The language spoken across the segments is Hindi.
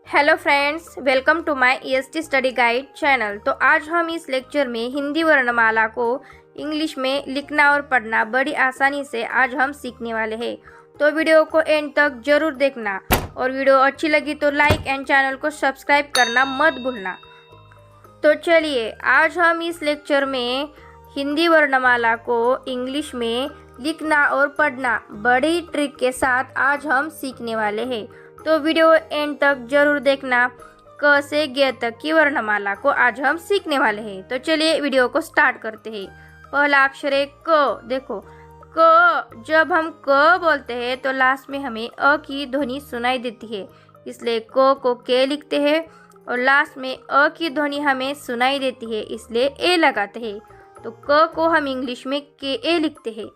Hello friends, welcome to my EST study guide channel. तो आज हम इस लेक्चर में हिंदी वर्णमाला को इंग्लिश में लिखना और पढ़ना बड़ी आसानी से आज हम सीखने वाले हैं। तो वीडियो को एंड तक जरूर देखना और वीडियो अच्छी लगी तो लाइक एंड चैनल को सब्सक्राइब करना मत भूलना। तो चलिए, आज हम इस लेक्चर में हिंदी वर्णमाला को इंग्लिश में लिखना और पढ़ना बड़ी ट्रिक के साथ आज हम सीखने वाले हैं। तो वीडियो एंड तक जरूर देखना। क से ग तक की वर्णमाला को आज हम सीखने वाले हैं। तो चलिए वीडियो को स्टार्ट करते हैं। पहला अक्षर है क। देखो, क जब हम क बोलते हैं तो लास्ट में हमें अ की ध्वनि सुनाई देती है, इसलिए क को के लिखते हैं और लास्ट में अ की ध्वनि हमें सुनाई देती है, इसलिए ए लगाते हैं। तो क को हम इंग्लिश में के ए लिखते हैं।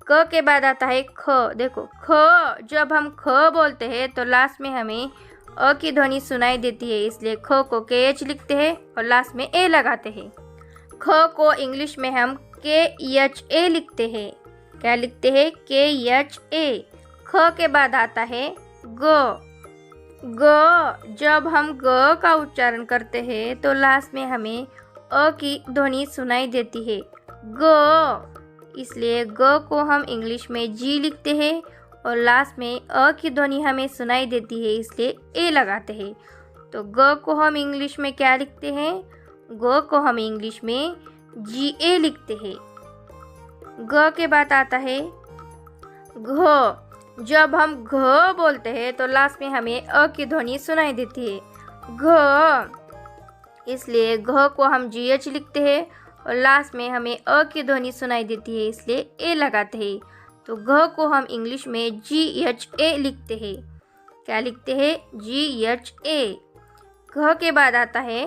क के बाद आता है ख। देखो, ख जब हम ख बोलते हैं तो लास्ट में हमें अ की ध्वनि सुनाई देती है, इसलिए ख को के एच लिखते हैं और लास्ट में ए लगाते हैं। ख को इंग्लिश में हम के एच ए लिखते हैं। क्या लिखते हैं? के एच ए। ख के बाद आता है ग। ग जब हम ग का उच्चारण करते हैं तो लास्ट में हमें अ की ध्वनि सुनाई देती है, ग, इसलिए ग को हम इंग्लिश में जी लिखते हैं और लास्ट में अ की ध्वनि हमें सुनाई देती है, इसलिए ए लगाते हैं। तो ग को हम इंग्लिश में क्या लिखते हैं? ग को हम इंग्लिश में जी ए लिखते हैं। ग के बाद आता है घ। जब हम घ बोलते हैं तो लास्ट में हमें अ की ध्वनि सुनाई देती है, घ, इसलिए घ को हम जी एच लिखते हैं और लास्ट में हमें अ की ध्वनि सुनाई देती है, इसलिए ए लगाते हैं। तो घ को हम इंग्लिश में जी एच ए लिखते हैं। क्या लिखते हैं? जी एच ए। घ के बाद आता है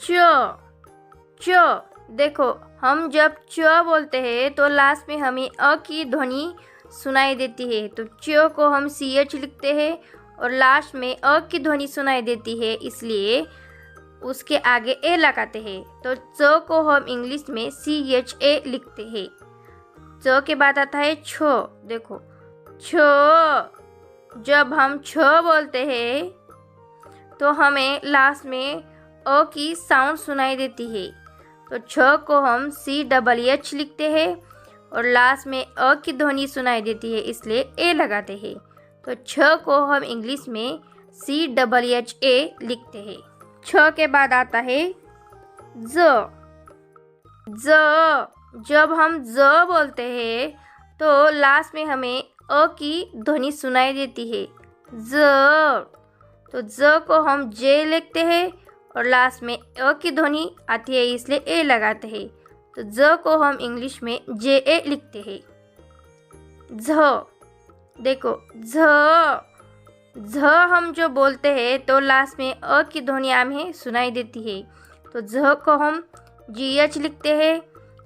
च। च देखो, हम जब च बोलते हैं तो लास्ट में हमें अ की ध्वनि सुनाई देती है, तो च को हम सी एच लिखते हैं और लास्ट में अ की ध्वनि सुनाई देती है, इसलिए उसके आगे ए लगाते हैं। तो च को हम इंग्लिश में सी एच ए लिखते हैं। च के बाद आता है छ। देखो, छ जब हम छ बोलते हैं तो हमें लास्ट में अ की साउंड सुनाई देती है, तो छ को हम सी डबल एच लिखते हैं और लास्ट में अ की ध्वनि सुनाई देती है, इसलिए ए लगाते हैं। तो छ को हम इंग्लिश में सी डबल एच ए लिखते हैं। छ के बाद आता है ज। ज जब हम ज बोलते हैं तो लास्ट में हमें अ की ध्वनि सुनाई देती है, ज, तो ज को हम जे लिखते हैं और लास्ट में अ की ध्वनि आती है, इसलिए ए लगाते हैं। तो ज को हम इंग्लिश में जे ए लिखते हैं। झ। देखो, झ झ हम जो बोलते हैं तो लास्ट में अ की ध्वनि हमें सुनाई देती है, तो झ को हम जी एच लिखते हैं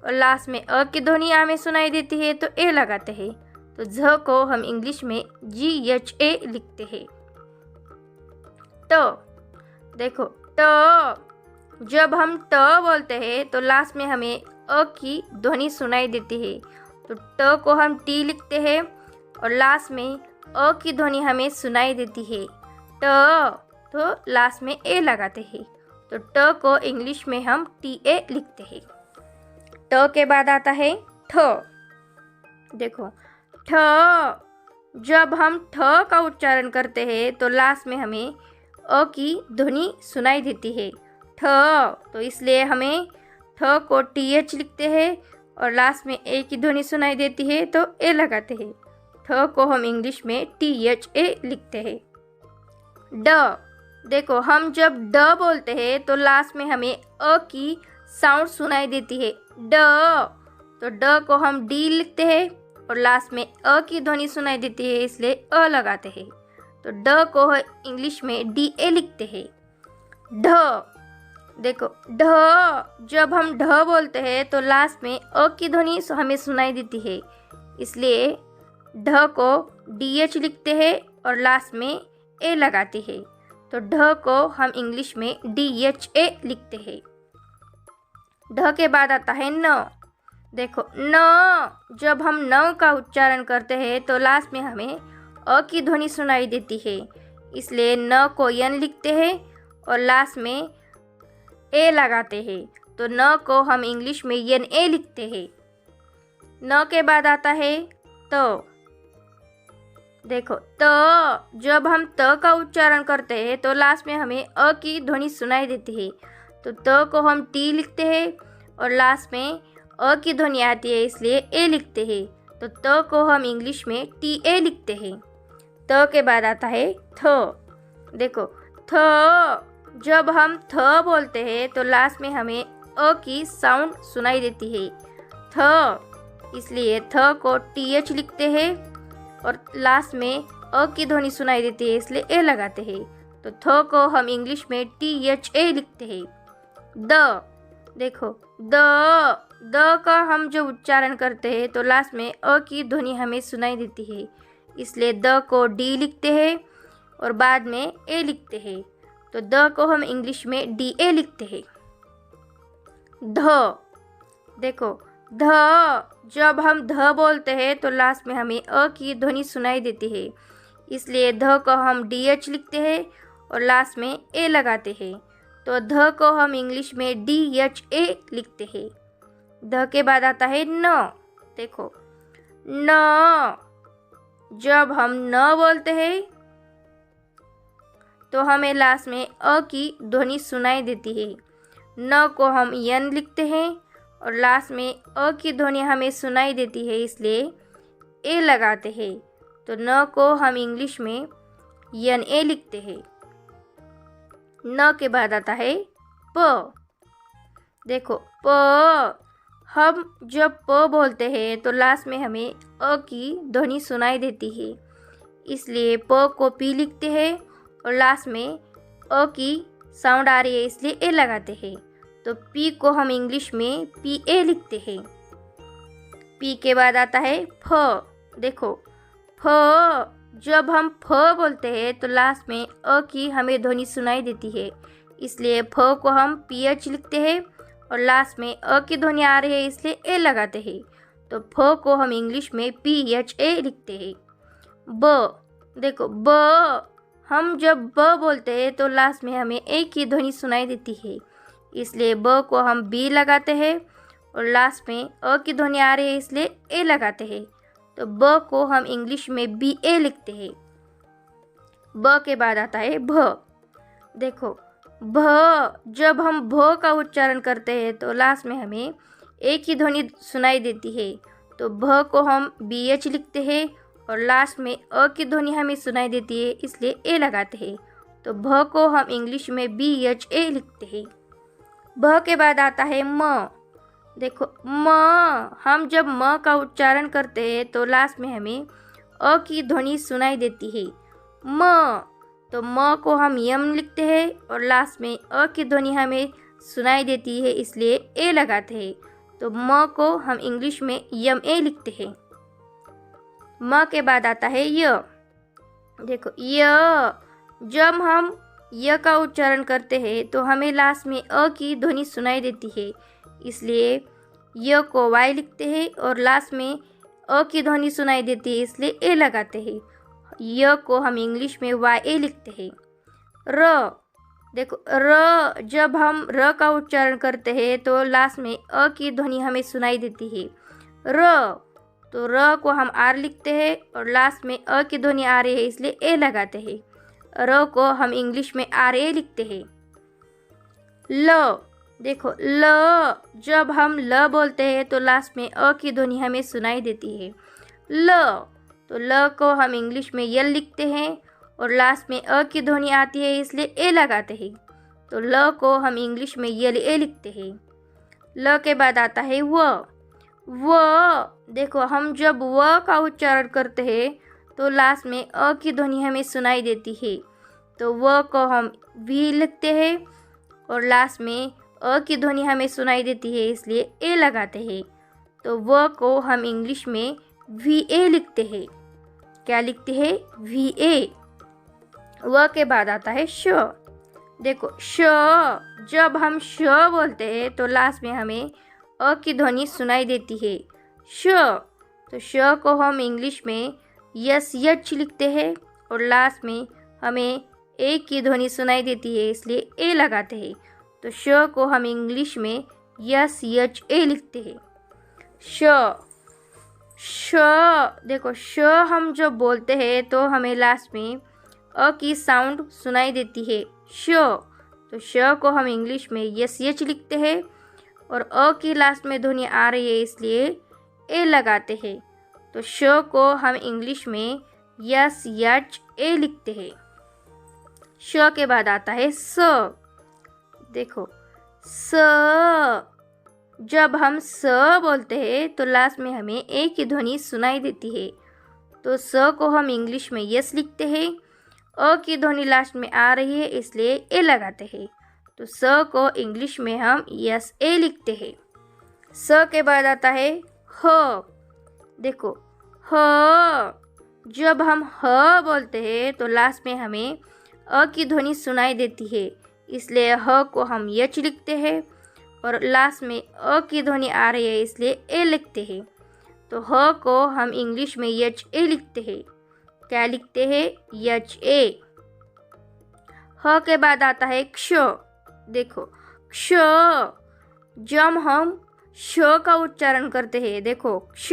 और लास्ट में अ की ध्वनि हमें सुनाई देती है, तो ए लगाते हैं। तो झ को हम इंग्लिश में जी एच ए लिखते हैं। ट। देखो, ट जब हम ट बोलते हैं तो लास्ट में हमें अ की ध्वनि सुनाई देती है, तो ट को हम टी लिखते हैं और लास्ट में अ की ध्वनि हमें सुनाई देती है, ट, तो लास्ट में ए लगाते हैं। तो ट को इंग्लिश में हम टी ए लिखते हैं। ट के बाद आता है ठ। देखो, ठ जब हम ठ का उच्चारण करते हैं तो लास्ट में हमें अ की ध्वनि सुनाई देती है, ठ, तो इसलिए हमें ठ को टी एच लिखते हैं और लास्ट में ए की ध्वनि सुनाई देती है, तो ए लगाते हैं। ठ को हम इंग्लिश में टी एच ए लिखते हैं। ड। देखो, हम जब ड बोलते हैं तो लास्ट में हमें अ की साउंड सुनाई देती है, ड, तो ड को हम डी लिखते हैं और लास्ट में अ की ध्वनि सुनाई देती है, इसलिए अ लगाते हैं। तो ड को इंग्लिश में डी ए लिखते हैं। ढ। देखो, ढ जब हम ढ बोलते हैं तो लास्ट में अ की ध्वनि हमें सुनाई देती है, इसलिए ढ को डी एच लिखते हैं और लास्ट में ए लगाते हैं। तो ढ को हम इंग्लिश में डी एच ए लिखते हैं। ढ के बाद आता है न। देखो, न जब हम न का उच्चारण करते हैं तो लास्ट में हमें अ की ध्वनि सुनाई देती है, इसलिए न को यन लिखते हैं और लास्ट में ए लगाते हैं। तो न को हम इंग्लिश में यन ए लिखते हैं। न के बाद आता है तो। देखो तो जब हम त का उच्चारण करते हैं तो लास्ट में हमें अ की ध्वनि सुनाई देती है। तो त को हम टी लिखते हैं और लास्ट में अ की ध्वनि आती है इसलिए ए लिखते हैं। तो त को हम इंग्लिश में टी ए लिखते हैं। त के बाद आता है थ। देखो थ जब हम थ बोलते हैं तो लास्ट में हमें अ की साउंड सुनाई देती है थ, इसलिए थ को टी एच लिखते हैं और लास्ट में अ की ध्वनि सुनाई देती है इसलिए ए लगाते हैं। तो थ को हम इंग्लिश में टी एच ए लिखते हैं। द। देखो द का हम जब उच्चारण करते हैं तो लास्ट में अ की ध्वनि हमें सुनाई देती है इसलिए द को डी लिखते हैं और बाद में ए लिखते हैं। तो द को हम इंग्लिश में डी ए लिखते हैं। ध। देखो ध जब हम ध बोलते हैं तो लास्ट में हमें अ की ध्वनि सुनाई देती है इसलिए ध को हम डी एच लिखते हैं और लास्ट में ए लगाते हैं। तो ध को हम इंग्लिश में डी एच ए लिखते हैं। ध के बाद आता है न। देखो न जब हम न बोलते हैं तो हमें लास्ट में अ की ध्वनि सुनाई देती है। न को हम यन लिखते हैं और लास्ट में अ की ध्वनि हमें सुनाई देती है इसलिए ए लगाते हैं। तो न को हम इंग्लिश में यन ए लिखते हैं। न के बाद आता है प। देखो प हम जब प बोलते हैं तो लास्ट में हमें अ की ध्वनि सुनाई देती है इसलिए प को पी लिखते हैं और लास्ट में अ की साउंड आ रही है इसलिए ए लगाते हैं। तो पी को हम इंग्लिश में पी ए लिखते हैं। पी के बाद आता है फ। देखो फ जब हम फ बोलते हैं तो लास्ट में अ की हमें ध्वनि सुनाई देती है इसलिए फ को हम पी एच लिखते हैं और लास्ट में अ की ध्वनि आ रही है इसलिए ए लगाते हैं। तो फ को हम इंग्लिश में पी एच ए लिखते हैं। ब। देखो ब हम जब ब बोलते हैं तो लास्ट में हमें ए की ध्वनि सुनाई देती है इसलिए ब को हम बी लगाते हैं और लास्ट में अ की ध्वनि आ रही है इसलिए ए लगाते हैं। तो ब को हम इंग्लिश में बी ए लिखते हैं। ब के बाद आता है भ। देखो भ जब हम भ का उच्चारण करते हैं तो लास्ट में हमें ए की ध्वनि सुनाई देती है। तो भ को हम बी एच लिखते हैं और लास्ट में अ की ध्वनि हमें सुनाई देती है इसलिए ए लगाते हैं। तो भ को हम इंग्लिश में बी एच ए लिखते हैं। भ के बाद आता है म। देखो म हम जब म का उच्चारण करते हैं तो लास्ट में हमें अ की ध्वनि सुनाई देती है म। तो म को हम यम लिखते हैं और लास्ट में अ की ध्वनि हमें सुनाई देती है इसलिए ए लगाते हैं। तो म को हम इंग्लिश में यम ए लिखते हैं। म के बाद आता है य। देखो य जब हम य का उच्चारण करते हैं तो हमें लास्ट में अ की ध्वनि सुनाई देती है इसलिए य को वाई लिखते हैं और लास्ट में अ की ध्वनि सुनाई देती है इसलिए ए लगाते हैं। य को हम इंग्लिश में वाई ए लिखते हैं। र। देखो र जब हम र का उच्चारण करते हैं तो लास्ट में अ की ध्वनि हमें सुनाई देती है र। तो र को हम आर लिखते हैं और लास्ट में अ की ध्वनि आ रही है इसलिए ए लगाते हैं। र को हम इंग्लिश में आर ए लिखते हैं। ल। देखो ल जब हम ल बोलते हैं तो लास्ट में अ की ध्वनि हमें सुनाई देती है ल। तो ल को हम इंग्लिश में यल लिखते हैं और लास्ट में अ की ध्वनि आती है इसलिए ए लगाते हैं। तो ल को हम इंग्लिश में यल ए लिखते हैं। ल के बाद आता है व। देखो हम जब व का उच्चारण करते हैं तो लास्ट में अ की ध्वनि हमें सुनाई देती है। तो व को हम वी लिखते हैं और लास्ट में अ की ध्वनि हमें सुनाई देती है इसलिए ए लगाते हैं। तो व को हम इंग्लिश में वी ए लिखते हैं। क्या लिखते हैं? V A. व के बाद आता है श। देखो श जब हम श बोलते हैं तो लास्ट में हमें अ की ध्वनि सुनाई देती है श। तो श को हम इंग्लिश में यस यच लिखते हैं और लास्ट में हमें ए की ध्वनि सुनाई देती है, इसलिए ए लगाते हैं। तो श को हम इंग्लिश में SHA लिखते हैं। श श देखो, श हम जब बोलते हैं तो हमें लास्ट में अ की साउंड सुनाई देती है, श। तो श को हम इंग्लिश में SH लिखते हैं और अ की लास्ट में ध्वनि आ रही है, इसलिए ए लगाते हैं। तो श को हम इंग्लिश में SHA लिखते हैं। श के बाद आता है स। देखो, स जब हम स बोलते हैं तो लास्ट में हमें ए की ध्वनि सुनाई देती है। तो स को हम इंग्लिश में यस लिखते हैं। अ की ध्वनि लास्ट में आ रही है, इसलिए ए लगाते हैं। तो स को इंग्लिश में हम SA लिखते हैं। स के बाद आता है ह। देखो, ह जब हम ह बोलते हैं तो लास्ट में हमें अ की ध्वनि सुनाई देती है, इसलिए ह को हम यच लिखते हैं और लास्ट में अ की ध्वनि आ रही है, इसलिए ए लिखते हैं। तो ह को हम इंग्लिश में HA लिखते हैं। क्या लिखते हैं? HA। ह के बाद आता है क्ष। देखो, क्ष जब हम श का उच्चारण करते हैं, देखो क्ष,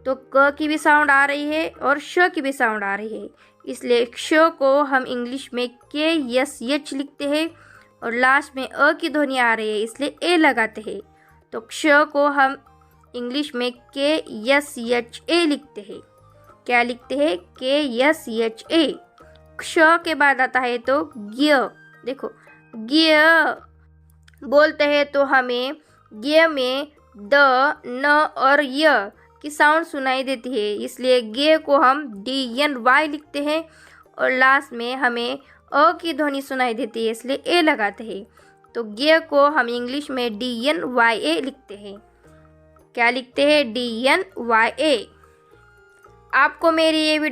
तो क की भी साउंड आ रही है और श की भी साउंड आ रही है, इसलिए क्ष को हम इंग्लिश में KSH लिखते हैं और लास्ट में अ की ध्वनि आ रही है, इसलिए ए लगाते हैं। तो क्ष को हम इंग्लिश में KSHA लिखते हैं। क्या लिखते हैं? KSHA। क्ष के बाद आता है तो ज्ञ। देखो, ज्ञ बोलते हैं तो हमें ज्ञ में द, न और य की साउंड सुनाई देती है, इसलिए ज्ञ को हम DNY लिखते हैं और लास्ट में हमें अ की ध्वनि सुनाई देती है, इसलिए ए लगाते हैं। तो ज्ञ को हम इंग्लिश में DNYA लिखते हैं। क्या लिखते हैं? DNYA। आपको मेरी ये वीडियो